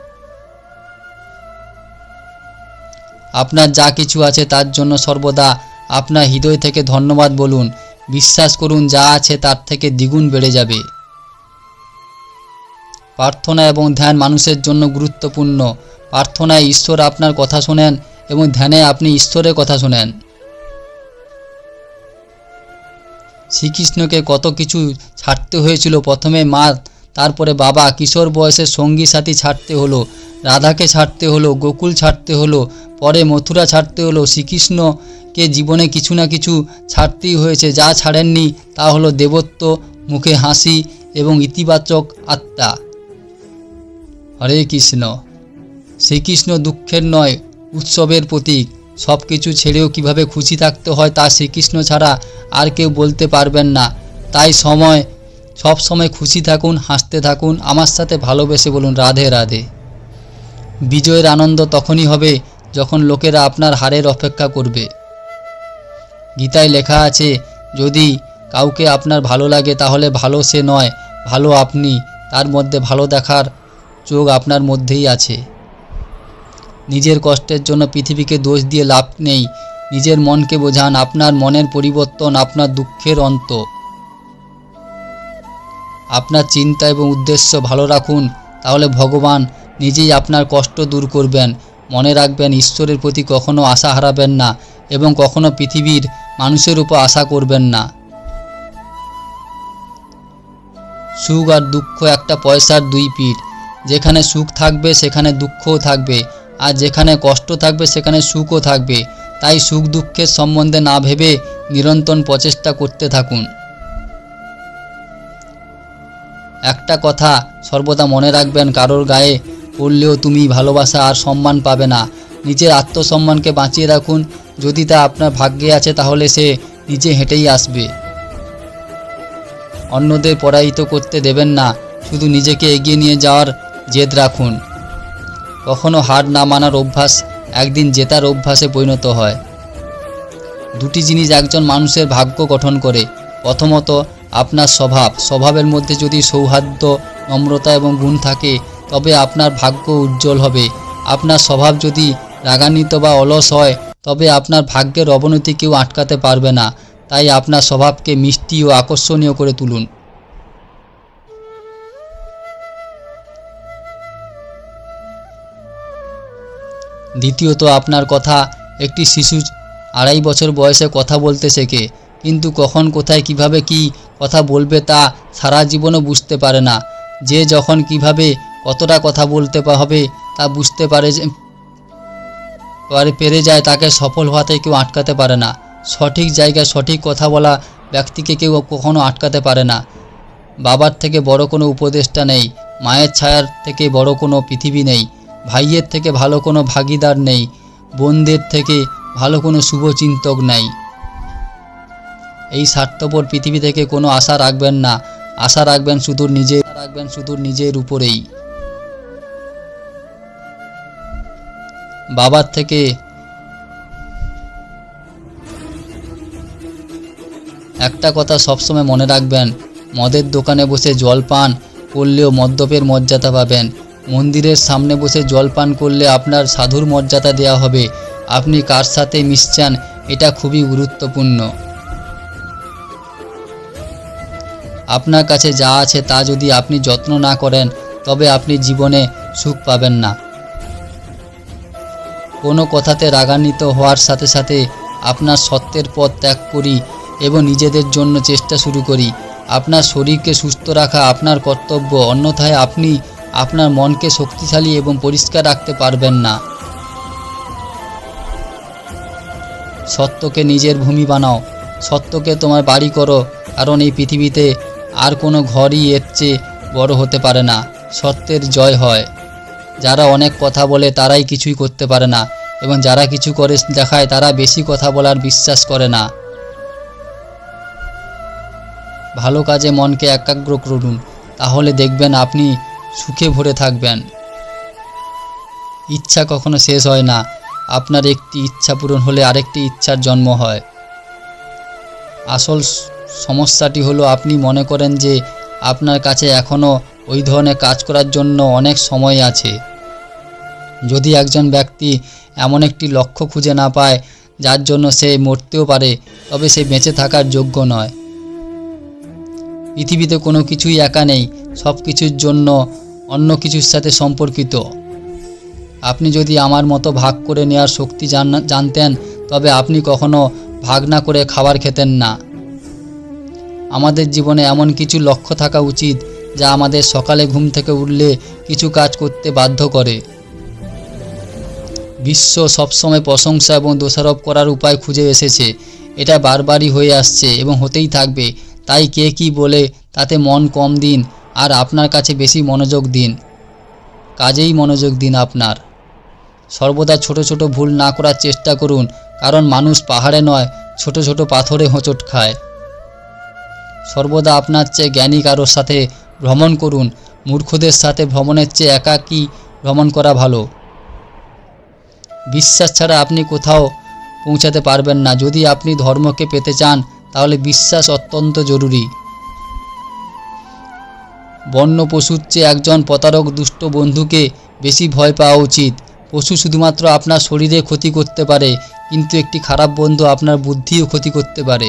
[SPEAKER 1] আপনার যা কিছু আছে তার জন্য সর্বদা আপনার হৃদয় থেকে ধন্যবাদ বলুন। বিশ্বাস করুন, যা আছে তার থেকে দ্বিগুণ বেড়ে যাবে। প্রার্থনা এবং ধ্যান মানুষের জন্য গুরুত্বপূর্ণ। প্রার্থনায় ঈশ্বর আপনার কথা শোনেন এবং ধ্যানে আপনি ঈশ্বরের কথা শোনেন। শ্রীকৃষ্ণকে কত কিছু ছাড়তে হয়েছিল। প্রথমে মা, তারপরে বাবা, কিশোর বয়সের সঙ্গী সাথী ছাড়তে হলো, রাধাকে ছাড়তে হলো, গোকুল ছাড়তে হলো, পরে মথুরা ছাড়তে হলো। শ্রীকৃষ্ণকে জীবনে কিছু না কিছু ছাড়তেই হয়েছে। যা ছাড়েননি তা হলো দেবত্ব, মুখে হাসি এবং ইতিবাচক আত্মা। হরে কৃষ্ণ। শ্রীকৃষ্ণ দুঃখের নয়, উৎসবের প্রতীক। সব কিছু ছেড়েও কিভাবে খুশি থাকতে হয় তা শ্রীকৃষ্ণ ছাড়া আর কেউ বলতে পারবেন না। তাই সব সময় খুশি থাকুন, হাসতে থাকুন। আমার সাথে ভালোবেসে বলুন, রাধে রাধে। বিজয়ের আনন্দ তখনই হবে যখন লোকেরা আপনার হারের অপেক্ষা করবে। গীতায় লেখা আছে, যদি কাউকে আপনার ভালো লাগে তাহলে ভালো সে নয়, ভালো আপনি। তার মধ্যে ভালো দেখার চোখ আপনার মধ্যেই আছে। নিজের কষ্টের জন্য পৃথিবীকে দোষ দিয়ে লাভ নেই। নিজের মনকে বোঝান, আপনার মনের পরিবর্তন আপনার দুঃখের অন্ত। আপনার চিন্তা এবং উদ্দেশ্য ভালো রাখুন, তাহলে ভগবান নিজেই আপনার কষ্ট দূর করবেন। মনে রাখবেন, ঈশ্বরের প্রতি কখনো আশা হারাবেন না এবং কখনো পৃথিবীর মানুষের উপর আশা করবেন না। সুখ আর দুঃখ একটা পয়সার দুই পিঠ। যেখানে সুখ থাকবে সেখানে দুঃখও থাকবে, আর যেখানে কষ্ট থাকবে সেখানে সুখও থাকবে। তাই সুখ দুঃখের সম্বন্ধে না ভেবে নিরন্তর প্রচেষ্টা করতে থাকুন। একটা কথা সর্বদা মনে রাখবেন, কারোর গায়ে পড়লেও তুমি ভালোবাসা আর সম্মান পাবে না। নিজের আত্মসম্মানকে বাঁচিয়ে রাখুন। যদি তা আপনার ভাগ্যে আছে তাহলে সে নিজে হেঁটেই আসবে। অন্যদের পরাজিত করতে দেবেন না, শুধু নিজেকে এগিয়ে নিয়ে যাওয়ার জেদ রাখুন। কখনো হার না মানার অভ্যাস একদিন জেতার অভ্যাসে পরিণত হয়। দুটি জিনিস একজন মানুষের ভাগ্য গঠন করে। প্রথমত আপনার স্বভাবের মধ্যে যদি সৌহার্দ্য, নম্রতা এবং গুণ থাকে তবে আপনার ভাগ্য উজ্জ্বল হবে। আপনার স্বভাব যদি রাগান্বিত বা অলস হয় তবে আপনার ভাগ্যের অবনতি কেউ আটকাতে পারবে না। তাই আপনার স্বভাবকে মিষ্টি ও আকর্ষণীয় করে তুলুন। দ্বিতীয়ত, আপনার কথা একটি শিশু 2.5 বছর বয়সে কথা বলতে শেখে, কিন্তু কখন কোথায় কিভাবে কি কথা বলবে তা সারা জীবনও বুঝতে পারে না। যে যখন কিভাবে কতটা কথা বলতে হবে তা বুঝতে পেরে যায়, তাকে সফল হওয়াতে কেউ আটকাতে পারে না। সঠিক জায়গায় সঠিক কথা বলা ব্যক্তিকে কেউ কখনো আটকাতে পারে না। বাবার থেকে বড় কোনো উপদেষ্টা নেই, মায়ের ছায়ার থেকে বড় কোনো পৃথিবী নেই। ভাইয়ের থেকে ভালো কোনো ভাগিদার নেই, বোনদের থেকে ভালো কোনো শুভচিন্তক নেই। এই স্বার্থপর পৃথিবী থেকে কোনো আশা রাখবেন না, আশা রাখবেন শুধু নিজের উপরেই। বাবার থেকে একটা কথা সবসময় মনে রাখবেন, মদের দোকানে বসে জল পান করলেও মদ্যপের মর্যাদা পাবেন। মন্দিরের সামনে বসে জল পান করলে আপনার সাধুর মর্যাদা দেওয়া হবে। আপনি কার সাথে মিশছেন এটা খুবই গুরুত্বপূর্ণ। আপনার কাছে যা আছে তা যদি আপনি যত্ন না করেন তবে আপনি জীবনে সুখ পাবেন না। কোনো কথাতে রাগান্বিত হওয়ার সাথে সাথে আপনার সত্যের পথ ত্যাগ করি এবং নিজেদের জন্য চেষ্টা শুরু করি। আপনার শরীরকে সুস্থ রাখা আপনার কর্তব্য, অন্যথায় আপনি আপনার মনকে শক্তিশালী এবং পরিষ্কার রাখতে পারবেন না। সত্যকে নিজের ভূমি বানাও, সত্যকে তোমার বাড়ি করো, কারণ এই পৃথিবীতে আর কোনো ঘরই এর চেয়ে বড় হতে পারে না। সত্যের জয় হয়। যারা অনেক কথা বলে তারাই কিছুই করতে পারে না, এবং যারা কিছু করে দেখায় তারা বেশি কথা বলার বিশ্বাস করে না। ভালো কাজে মনকে একাগ্র করুন, তাহলে দেখবেন আপনি সুখে ভরে থাকবেন। ইচ্ছা কখনো শেষ হয় না, আপনার একটি ইচ্ছা পূরণ হলে আরেকটি ইচ্ছার জন্ম হয়। আসল সমস্যাটি হলো আপনি মনে করেন যে আপনার কাছে এখনও ওই ধরনের কাজ করার জন্য অনেক সময় আছে। যদি একজন ব্যক্তি এমন একটি লক্ষ্য খুঁজে না পায় যার জন্য সে মরতেও পারে, তবে সে বেঁচে থাকার যোগ্য নয়। পৃথিবীতে কোনো কিছুই একা নেই, সব কিছুর জন্য অন্য কিছুর সাথে সম্পর্কিত। আপনি যদি আমার মতো ভাগ করে নেওয়ার শক্তি জানতেন তবে আপনি কখনো ভাগ না করে খাবার খেতেন না। আমাদের জীবনে এমন কিছু লক্ষ্য থাকা উচিত যা আমাদের সকালে ঘুম থেকে উঠলে কিছু কাজ করতে বাধ্য করে। বিশ্ব সবসময় প্রশংসা এবং দোষারোপ করার উপায় খুঁজে এসেছে। এটা বারবারই হয়ে আসছে এবং হতেই থাকবে। তাই কে কী বলে তাতে মন কম দিন আর আপনার কাছে বেশি মনোযোগ দিন। কাজেই মনোযোগ দিন আপনার। সর্বদা ছোট ছোট ভুল না করার চেষ্টা করুন, কারণ মানুষ পাহাড়ে নয় ছোট ছোট পাথরে হোঁচট খায়। সর্বদা আপনার চেয়ে জ্ঞানী কারোর সাথে ভ্রমণ করুন। মূর্খদের সাথে ভ্রমণের চেয়ে একাকী ভ্রমণ করা ভালো। বিশ্বাস ছাড়া আপনি কোথাও পৌঁছাতে পারবেন না। যদি আপনি ধর্মকে পেতে চান তাহলে বিশ্বাস অত্যন্ত জরুরি। বন্য পশুর চেয়ে একজন প্রতারক দুষ্ট বন্ধুকে বেশি ভয় পাওয়া উচিত। পশু শুধুমাত্র আপনার শরীরে ক্ষতি করতে পারে, কিন্তু একটি খারাপ বন্ধু আপনার বুদ্ধিও ক্ষতি করতে পারে।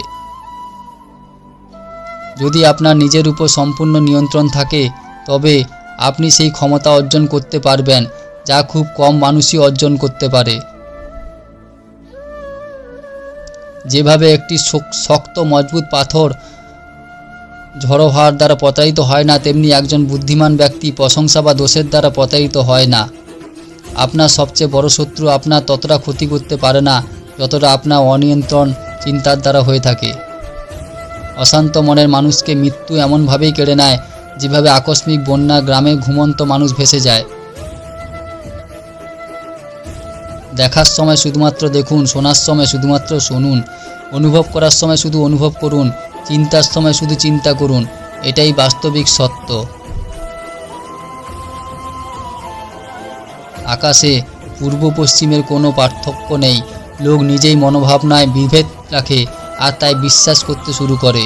[SPEAKER 1] যদি আপনার নিজের উপর সম্পূর্ণ নিয়ন্ত্রণ থাকে তবে আপনি সেই ক্ষমতা অর্জন করতে পারবেন যা খুব কম মানুষই অর্জন করতে পারে। যেভাবে একটি শক্ত মজবুত পাথর ঝড়ো হওয়ার দ্বারা প্রতারিত হয় না, তেমনি একজন বুদ্ধিমান ব্যক্তি প্রশংসা বা দোষের দ্বারা প্রতারিত হয় না। আপনার সবচেয়ে বড় শত্রু আপনার ততটা ক্ষতি করতে পারে না যতটা আপনার অনিয়ন্ত্রণ চিন্তার দ্বারা হয়ে থাকে। অশান্ত মনের মানুষকে মৃত্যু এমনভাবেই কেড়ে নেয় যেভাবে আকস্মিক বন্যা গ্রামে ঘুমন্ত মানুষ ভেসে যায়। দেখার সময় শুধুমাত্র দেখুন, শোনার সময় শুধুমাত্র শুনুন, অনুভব করার সময় শুধু অনুভব করুন, চিন্তার সময় শুধু চিন্তা করুন। এটাই বাস্তবিক সত্য। আকাশে পূর্ব পশ্চিমের কোনো পার্থক্য নেই। লোক নিজেই মনোভাবনায় বিভেদ রাখে আর তাই বিশ্বাস করতে শুরু করে।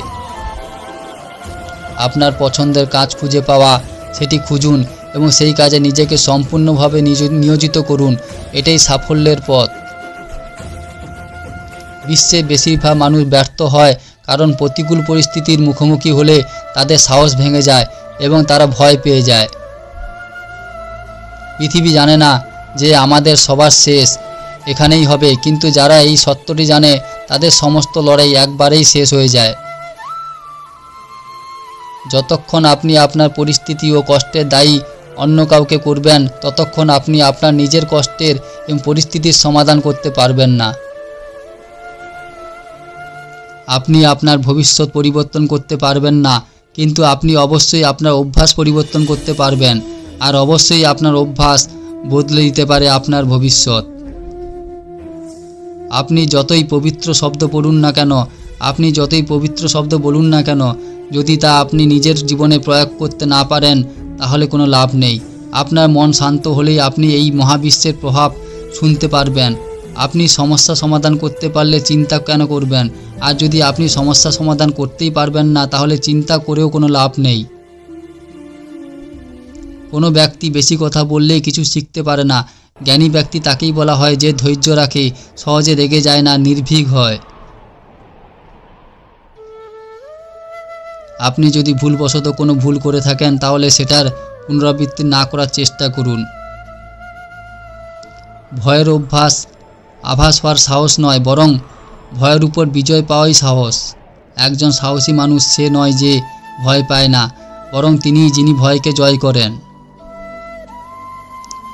[SPEAKER 1] আপনার পছন্দের কাজ খুঁজে পাওয়া, সেটি খুঁজুন এবং সেই কাজে নিজেকে সম্পূর্ণভাবে নিয়োজিত করুন। এটাই সাফল্যের পথ। বিশ্বে বেশিরভাগ মানুষ ব্যর্থ হয় কারণ প্রতিকূল পরিস্থিতির মুখোমুখি হলে তাদের সাহস ভেঙে যায় এবং তারা ভয় পেয়ে যায়। পৃথিবী জানে না যে আমাদের সবার শেষ এখানেই হবে, কিন্তু যারা এই সত্যটি জানে তাদের সমস্ত লড়াই একবারেই শেষ হয়ে যায়। যতক্ষণ আপনি আপনার পরিস্থিতি ও কষ্টের দায়ী অন্য কাউকে করবেন, ততক্ষণ আপনি আপনার নিজের কষ্টের এবং পরিস্থিতির সমাধান করতে পারবেন না। আপনি আপনার ভবিষ্যৎ পরিবর্তন করতে পারবেন না, কিন্তু আপনি অবশ্যই আপনার অভ্যাস পরিবর্তন করতে পারবেন। আর অবশ্যই আপনার অভ্যাস বদলে দিতে পারে আপনার ভবিষ্যৎ। আপনি যতই পবিত্র শব্দ পড়ুন না কেন, আপনি যতই পবিত্র শব্দ বলুন না কেন, যদি তা আপনি নিজের জীবনে প্রয়োগ করতে না পারেন তাহলে কোনো লাভ নেই। আপনার মন শান্ত হলেই আপনি এই মহাবিশ্বের প্রভাব শুনতে পারবেন। আপনি সমস্যা সমাধান করতে পারলে চিন্তা কেন করবেন? আর যদি আপনি সমস্যা সমাধান করতেই পারবেন না তাহলে চিন্তা করেও কোনো লাভ নেই। কোনো ব্যক্তি বেশি কথা বললেই কিছু শিখতে পারে না। জ্ঞানী ব্যক্তি তাকেই বলা হয় যে ধৈর্য রাখে, সহজে রেগে যায় না, নির্ভীক হয়। আপনি যদি ভুলবশত কোনো ভুল করে থাকেন তাহলে সেটার পুনরাবৃত্তি না করার চেষ্টা করুন। ভয়ের আভাস হওয়ার সাহস নয়, বরং ভয়ের উপর বিজয় পাওয়াই সাহস। একজন সাহসী মানুষ সে নয় যে ভয় পায় না, বরং তিনিই যিনি ভয়কে জয় করেন।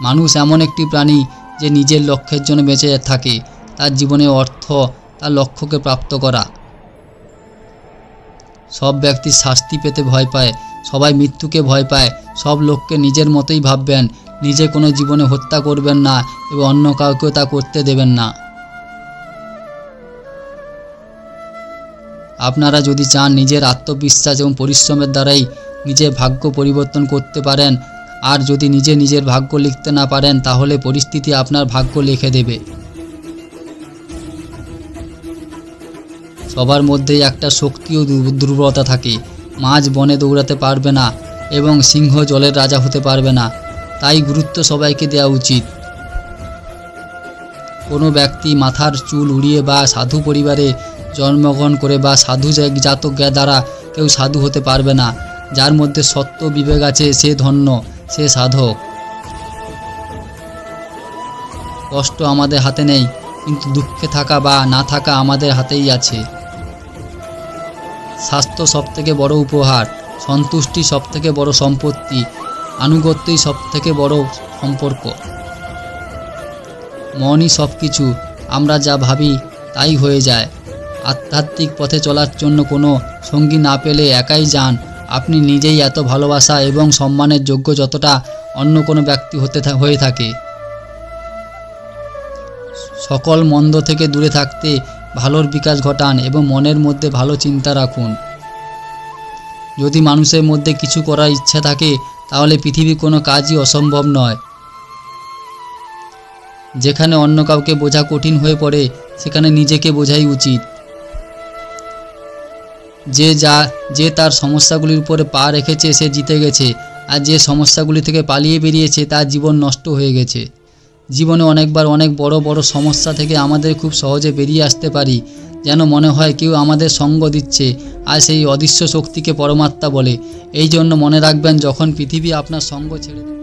[SPEAKER 1] মানুষ এমন একটি প্রাণী যে নিজের লক্ষ্যের জন্য বেঁচে থাকে। তার জীবনে অর্থ তার লক্ষ্যকে প্রাপ্ত করা। সব ব্যক্তি শাস্তি পেতে ভয় পায়, সবাই মৃত্যুকে ভয় পায়। সব লোককে নিজের মতোই ভাববেন, নিজে কোনো জীবনে হত্যা করবেন না এবং অন্য কাউকেও তা করতে দেবেন না। আপনারা যদি চান নিজের আত্মবিশ্বাস এবং পরিশ্রমের দ্বারাই নিজের ভাগ্য পরিবর্তন করতে পারেন, আর যদি নিজের ভাগ্য লিখতে না পারেন তাহলে পরিস্থিতি আপনার ভাগ্য লিখে দেবে। সবার মধ্যেই একটা শক্তি ও দুর্বলতা থাকে। মাছ বনে দৌড়াতে পারবে না এবং সিংহ জলের রাজা হতে পারবে না, তাই গুরুত্ব সবাইকে দেওয়া উচিত। কোনো ব্যক্তি মাথার চুল উড়িয়ে বা সাধু পরিবারে জন্মগ্রহণ করে বা সাধু জাতক দ্বারা কেউ সাধু হতে পারবে না। যার মধ্যে সত্য বিবেক আছে সে ধন্য, সে সাধক। কষ্ট আমাদের হাতে নেই, কিন্তু দুঃখে থাকা বা না থাকা আমাদের হাতেই আছে। স্বাস্থ্য সবথেকে বড় উপহার, সন্তুষ্টি সবথেকে বড় সম্পত্তি, আনুগত্যই সবথেকে বড় সম্পর্ক। মনই সব কিছু, আমরা যা ভাবি তাই হয়ে যায়। আধ্যাত্মিক পথে চলার জন্য কোনো সঙ্গী না পেলে একাই যান। আপনি নিজেই এত ভালোবাসা এবং সম্মানের যোগ্য যতটা অন্য কোনো ব্যক্তি হয়ে থাকে। সকল মন্দ থেকে দূরে থাকতে ভালোর বিকাশ ঘটান এবং মনের মধ্যে ভালো চিন্তা রাখুন। যদি মানুষের মধ্যে কিছু করার ইচ্ছা থাকে তাহলে পৃথিবীর কোনো কাজই অসম্ভব নয়। যেখানে অন্য কাউকে বোঝা কঠিন হয়ে পড়ে সেখানে নিজেকে বোঝাই উচিত। যে তার সমস্যাগুলির উপরে পা রেখেছে সে জিতে গেছে, আর যে সমস্যাগুলি থেকে পালিয়ে বেরিয়েছে তার জীবন নষ্ট হয়ে গেছে। জীবনে অনেকবার অনেক বড় বড় সমস্যা থেকে আমাদের খুব সহজে বেরিয়ে আসতে পারি, যেন মনে হয় কেউ আমাদের সঙ্গ দিচ্ছে, আর সেই অদৃশ্য শক্তিকে পরমাত্মা বলে। এই জন্য মনে রাখবেন, যখন পৃথিবী আপনার সঙ্গ ছেড়ে দেবে,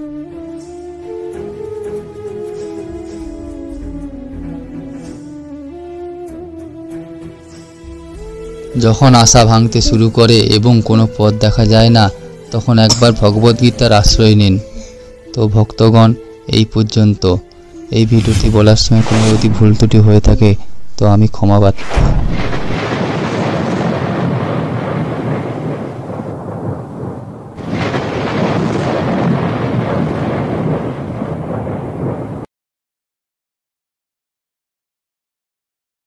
[SPEAKER 1] যখন আশা ভাঙতে শুরু করে এবং কোনো পথ দেখা যায় না, তখন একবার ভগবদ্গীতার আশ্রয় নিন। তো ভক্তগণ, এই পর্যন্ত। এই ভিডিওটি বলার সময় কোনো যদি ভুল ত্রুটি হয়ে থাকে তো আমি ক্ষমা প্রার্থী।